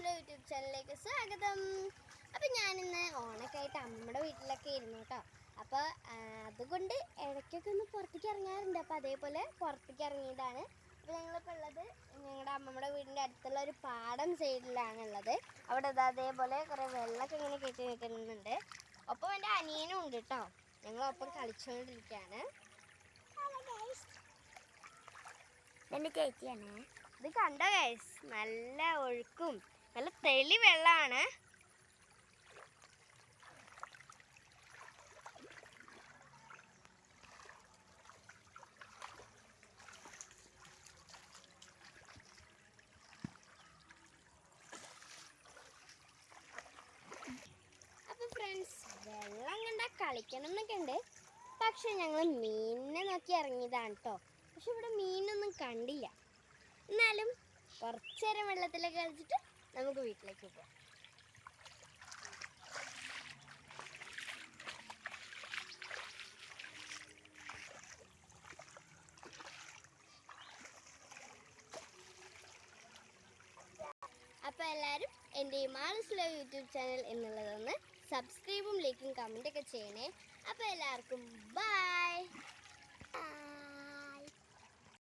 മാളുസ്ലോ YouTube ചാനലിലേക്ക് സ്വാഗതം. അപ്പം ഞാനിന്ന് ഓണൊക്കെ ആയിട്ട് അമ്മയുടെ വീട്ടിലൊക്കെ ഇരുന്നു കേട്ടോ. അപ്പോൾ അതുകൊണ്ട് ഇടയ്ക്കൊക്കെ ഒന്ന് പുറത്തേക്ക് ഇറങ്ങാറുണ്ട്. അപ്പോൾ അതേപോലെ പുറത്തേക്ക് ഇറങ്ങിയതാണ്. അപ്പോൾ ഞങ്ങളിപ്പോൾ ഉള്ളത് ഞങ്ങളുടെ അമ്മമ്മയുടെ വീടിൻ്റെ അടുത്തുള്ള ഒരു പാടം സൈഡിലാണുള്ളത്. അവിടെ അതേപോലെ കുറേ വെള്ളമൊക്കെ ഇങ്ങനെ കെട്ടി നിൽക്കുന്നുണ്ട്. ഒപ്പം എൻ്റെ അനിയനും ഉണ്ട് കേട്ടോ. ഞങ്ങളൊപ്പം കളിച്ചുകൊണ്ടിരിക്കുകയാണ്. എൻ്റെ ചേച്ചിയാണ്. ഇത് കണ്ടോ ഗൈസ്, നല്ല ഒഴുക്കും നല്ല തെളി വെള്ളമാണ്. അപ്പോൾ ഫ്രണ്ട്സ്, വെള്ളം കണ്ടാൽ കളിക്കണം എന്നൊക്കെ ഉണ്ട്. പക്ഷെ ഞങ്ങൾ മീനിനെ നോക്കി ഇറങ്ങിയതാണ് കേട്ടോ. പക്ഷെ ഇവിടെ മീനൊന്നും കണ്ടില്ല. എന്നാലും കുറച്ച് നേരം വെള്ളത്തിലൊക്കെ കളിച്ചിട്ട് നമുക്ക് വീട്ടിലേക്ക് പോകാം. അപ്പോൾ എല്ലാവരും എൻ്റെ ഈ മാളുസ്ലോ യൂട്യൂബ് ചാനൽ എന്നുള്ളതൊന്ന് സബ്സ്ക്രൈബും ലൈക്കും കമൻറ്റൊക്കെ ചെയ്യണേ. അപ്പോൾ എല്ലാവർക്കും ബൈ.